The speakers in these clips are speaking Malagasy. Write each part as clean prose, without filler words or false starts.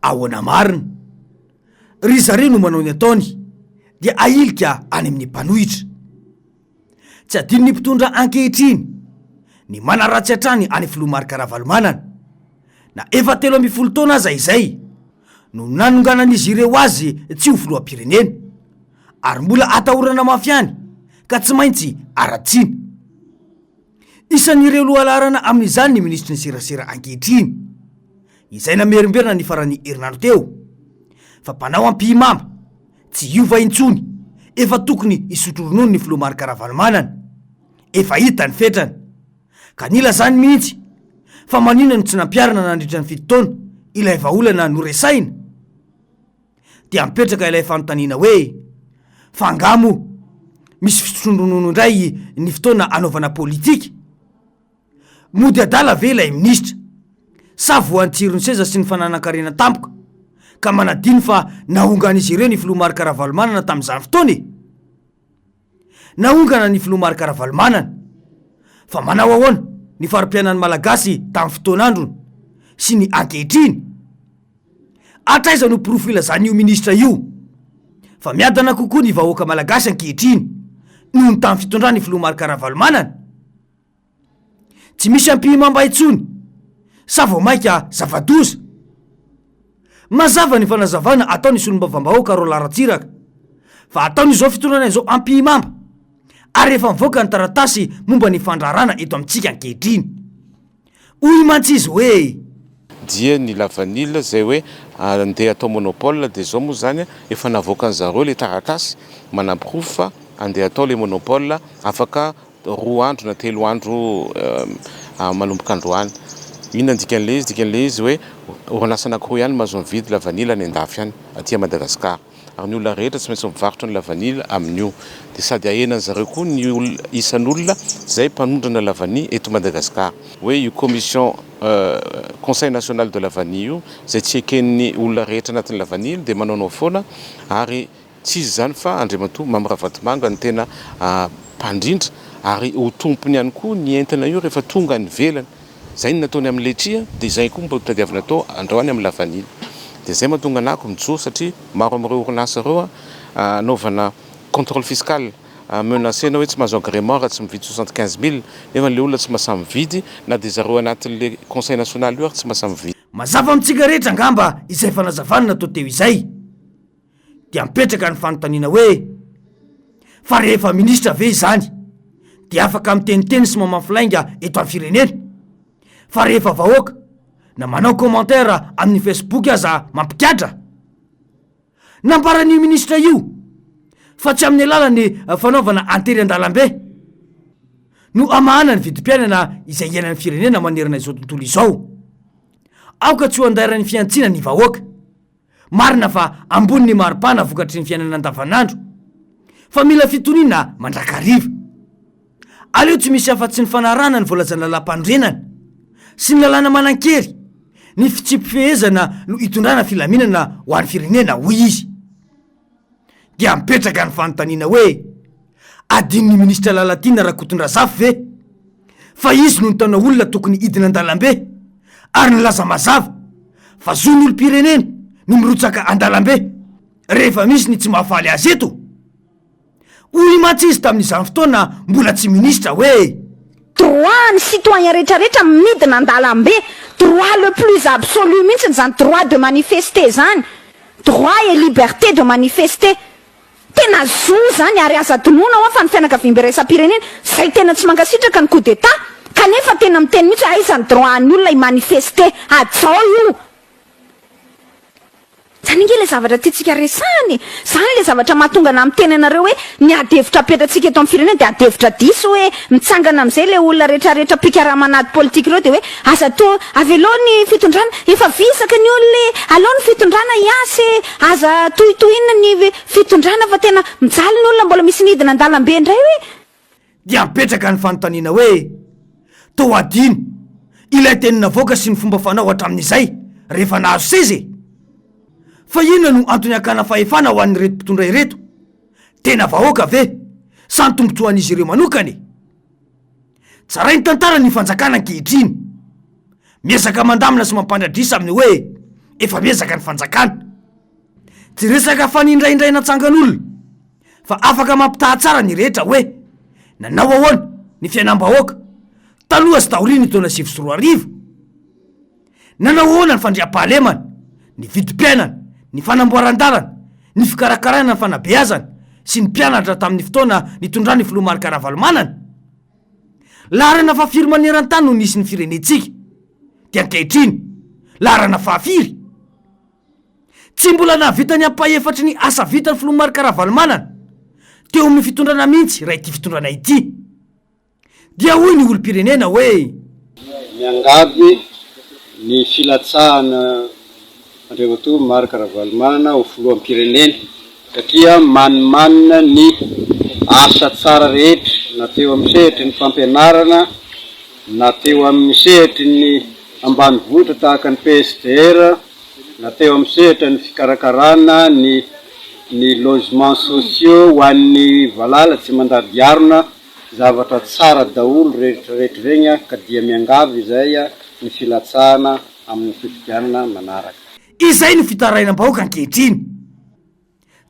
ahoana marina ry zareo no manao ny ataony dia ailika any amin'ny mpanohitra tsy adino ny mpitondra ankehitriny ny manaratsy hatrany any filomarikaravalmanana na efa 13 taona aza izay no nanonganan'izy ireo azy tsy ho filoam-pirenena ary mbola atahorana mafyany ka tsy maintsy aratsiny isan'ireo lohalarana amin'izany ny ministry ny serasera ankehitriny izay namerimberina ny farany herinandro teo fa mpanao ampihimamba tsy iova intsony efa tokony isotro ronono ny filomarikaravalmanana efa hita ny fetrany ka nila zany mihitsy fa manina no tsy nampiarina nandritra ny 7 taona ilay vaolana no resaina dia mipetraka ilay fanontaniana hoe fangamo misy fisotron-dronono indray ny fotoana anaovana politika mody adala ve ilay ministra sa voantsirony seza sy ny fananan-karena tampoka ka manadiny fa nahongan'izy ireo ny filomarikaravalmanana tamin'izany fotoana nahongana ny filomarikaravalmanana fa manao ahoana ny farim-piainan'ny malagasy tamin'ny fotoan'androny sy ny ankehitriny atraiza no profila zany io ministra io fa miadana kokoa ny vahoaka malagasy ankehitriny noho ny tamin'ny fitondrany filomarikaravalmanana tsy misy ampihimamba intsony sa vao maika zavadoza mazava ny fanazavana ataony solom-bavambahoaka ro laratsiraka fa ataon'izao fitondrana izao ampihimamba ary efa mivoaka ny taratasy momba ny fandrarana eto amintsika ankehitriny hoy mantsy izy hoe dia ny lavanila zay hoe andeha atao monopole dia zao moa zany efa navoaka an'zareo le taratasy manampirovy fa andeha atao le monopole afaka 2 andro na 3 andro manomboka androany inona dikan'le izy hoe orinasa anankiroa ihany mahazo mividy lavanila ny andafy ihany aty Madagasikara ary ny olona rehetra tsy maintsy mivarotra ny lavanila amin'io dia sady ahenany zareo koa ny isan'olona zay mpanondrana lavani eto Madagasikara hoe io commission conseil national de lavani io zay tsy eken'ny olona rehetra anatin'ny lavanila dia manaonao foana ary tsy izy zany fa Andriamatoa Mamiraavatomanga ny tena mpandrindra ary ho tompony ihany koa ny entana io rehefa tonga ny velany zay ny nataony amin'ny letria dia zay koa mba tadiavina atao andrahoany amin'ny lavanila dia zay mahatonga anako mijoro satria maro amin'ireo orinasa ireo anaovana contrôle fiscal menacena hoe tsy mahazo agrément raha tsy mividy 75 000 nefa le olona tsy mahasa mividy na dia zareo anatin'le conseil national io ary tsy mahasa mividy mazava amintsika rehetra angamba izay fanazavana natao teo izay dia mipetraka ny fanontaniana hoe fa rehefa ministra ve izany dia afaka miteniteny sy mamafilainga eto amin'ny firenena fa rehefa vahoaka na manao commentaire amin'ny Facebook aza mampikadra nambaran'io ministra io fa tsy amin'ny alalany fanaovana antery an-dalambe no amahana ny vidim-piainana izay iainan'ny firenena manerana izao tontolo izao aoka tsy ho andairany fiantsina ny vahoaka marina fa ambony ny maripana vokatry ny fiainana andavanandro fa mila fitoniana mandrakariva aleo tsy misy afa-tsy ny fanarana ny voalazana lalam-pandrenana sy ny lalàna manan-kery ny fitsipifehezana no hitondrana filaminana ho an'ny firenena hoy izy dia mipetraka ny fanontaniana hoe adin'ny ministra Lalatina Rakotondrazafy ve fa izy no nitana olona tokony hidina an-dalambe ary nilaza mazava fa zon'olom-pirenena ny mirotsaka an-dalambe rehefa misy ny tsy mahafaly azy eto hoy mantsy izy tamin'izany fotoana mbola tsy ministra hoe droit ny citoyen rehetrarehetra midina an-dalambe droit le plus absolu mihitsy zany droit de manifester zany droit et liberté de manifester tena zo zany ary aza donona ao fa ny fianakavimby raisam-pirenena zay tena tsy mankasitraka ny coup d'état kanefa tena miteny mihitsy aizany droit ny olona imanifester ajao io zany nge le zavatra tiatsika resany zany le zavatra mahatonga na miteny anareo hoe ny adevitra apetratsika eto amin'ny firenena dia adevitra diso hoe mitsangana amin'izay le olona rehetrarehetra pikaramanady politika ireo dia hoe aza to avelo ny fitondrana efa visaka ny olona alao ny fitondrana iasy aza tohitohina ny fitondrana fa tena mijaly ny olona mbola misy nidina an-dalambe indray hoe dia mipetraka ny fanontaniana hoe to adino ilay tenina voaka sy ny fomba fanao hatramin'izay rehefa nahazo sezy fa ina no antony akana fahefana ho an'ny reto mpitondra ireto tena vahoaka ve sa ny tombotsoan'izy ireo manokany tsaray ny tantara ny fanjakana ankehitriny miezaka mandamina sy mampandradrisa amin'ny hoe efa miezaka ny fanjakana. Tsy resaka fanindraindray natsangan'olona fa afaka mampitaha tsara ny rehetra hoe nanao ahoana ny fiainam-bahoaka taloha sy taoriny taona 2024. Nanao ahoana ny fandriam-pahalemana, ny vidim-piainana, ny fanamboaran-dalana, ny fikarakarana ny fanabeazana sy ny mpianatra tamin'ny fotoana nitondrany Filomary Karavalomanana. Laharana fahafiry maneran-tany no nisy ny firenetsika dia ankehitriny laharana fahafiry. Tsy mbola nahavitany ampahefatry ny asa vitany Filomary Karavalomanana teo amin'ny fitondrana mihitsy raha ity fitondrana ity. Dia hoy ny olom-pirenena hoe miangavy ny filatsahana Andriamatoa Filomary Karavalomanana ho filoham-pirenena satria manimanina ny asa tsara rehetra na teo amin'ny sehitry ny fampianarana, na teo amin'ny sehitry ny ambanivohitra tahaka ny PSDR, na teo amin'ny sehitra ny fikarakarana ny logements sociaux ho an'ny valala tsy mandady arona, zavatra tsara daholo rehetrarehetra regny ka dia miangavy izay ny filatsahana amin'ny fifidianana manaraka. Izay no fitarainam-bahoaka ankehitriny.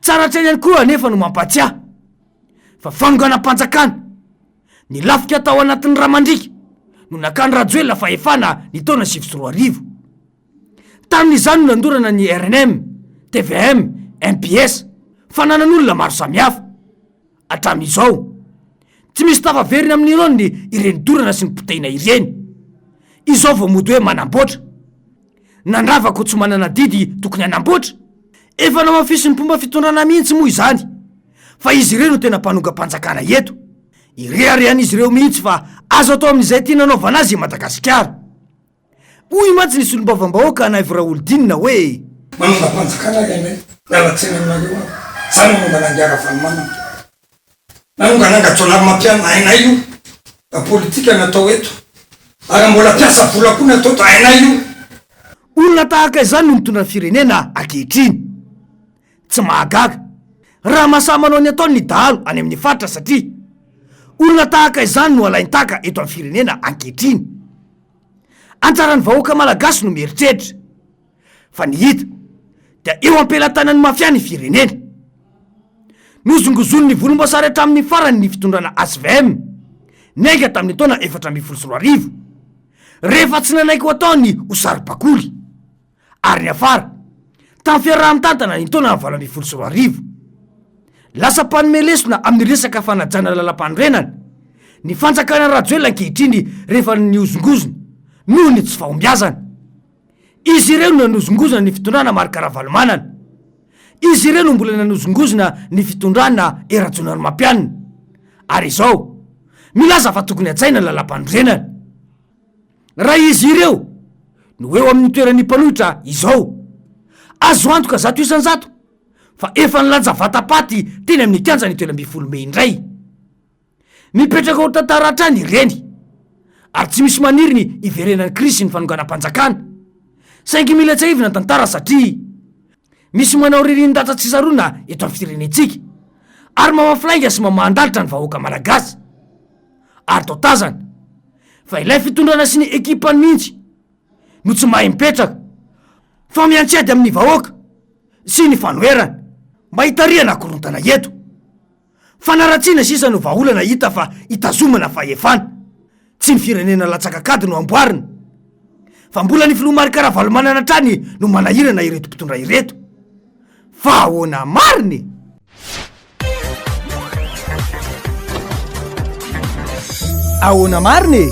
Tsara hatrany ihany koa anefa no mampatsiahy fa fanganam-panjakana ny lafika tao anatin'ny ramandrika no nakany rajoelina fahefana ny taona 2024. Tamin'izany no nandorana ny RNM, TVM, MPS fananan'olona maro samihafa. Hatramin'izao tsy misy tafaverina amin'irony ireny dorana sy ny potehina ireny. Izao vao mody hoe manamboatra, nandravako tsy manana didy tokony hanamboatra. Efa namafisy ny pomba fitondrana mihitsy moa izany fa izy ireo no tena mpanonga-panjakana eto. Ireharehan'izy ireo mihitsy fa azo atao amin'izay tia nanaovana azy i Madagasikara. Hoy mantsy nisy olom-bavam-bahoaka anavy Raolodinina hoe manonga-panjakana reny mialatsena aminareo zany manonga nangiara Valomana nanonga nangajonary mampiana hainay io da politika natao eto ary mbola piasa vola koa natao to hainay io. Olona tahaka izany no mitondra firenena ankehitriny. Tsy mahagaga raha mahasahy manao ny ataony ny dahalo any amin'ny faritra satria olona tahaka izany no alainy taka eto amin'ny firenena ankehitriny. Anjaran'ny vahoaka malagasy no mieritreritra fa ny hita dia eo ampelantanany mafia ny firenena. Nozongozony ny volomboasary hatramin'ny farany ny fitondrana ASVM nega tamin'ny taona 2024 rehefa tsy nanaiko ataony ho sary bakoly. Ary ny afara tamin'ny fiaraha-mitantana ny taona 2024 lasa mpanomelesona amin'ny resaka fanajana lalam-panorenana ny fanjakana rajoelina ankehitriny rehefa niozongozona noho ny tsy fahombiazana. Izy ireo no nanozongozona ny fitondrana Mary Karavalomanana. Izy ireo no mbola nanozongozona ny fitondrana Erajonary Mampianina. Ary izao milaza fa tokony hatsaina ny lalam-panorenana. Raha izy ireo no eo amin'ny toerany mpanohitra izao azo antoka 100 isan-jato fa efa nilanja vatapaty teny amin'ny kianja ny 12 Mey indray. Mipetraka ho tantara hatrany ireny ary tsy misy maniriny iverenan'ny krisy ny fanonganam-panjakana. Saingy mila tsy aivina tantara satria misy manao ririn-data tsy sarona eto amin'ny firenentsika ary mamafilainga sy mamandalitra ny vahoaka malagasy. Ary tao tazana fa ilay fitondrana sy ny ekipany mihitsy no tsy mahay mipetraka fa miantsiady amin'ny vahoaka sy ny fanoherana mba hitarihana korontana eto. Fanaratsiana sisa no vahaolana hita fa hitazomana fahefana. Tsy ny firenena latsakakady no amboarina fa mbola ny Filomary Karavalomanana trany no manahirana ireto mpitondra ireto. Fa ahoana mariny? Ahoana mariny?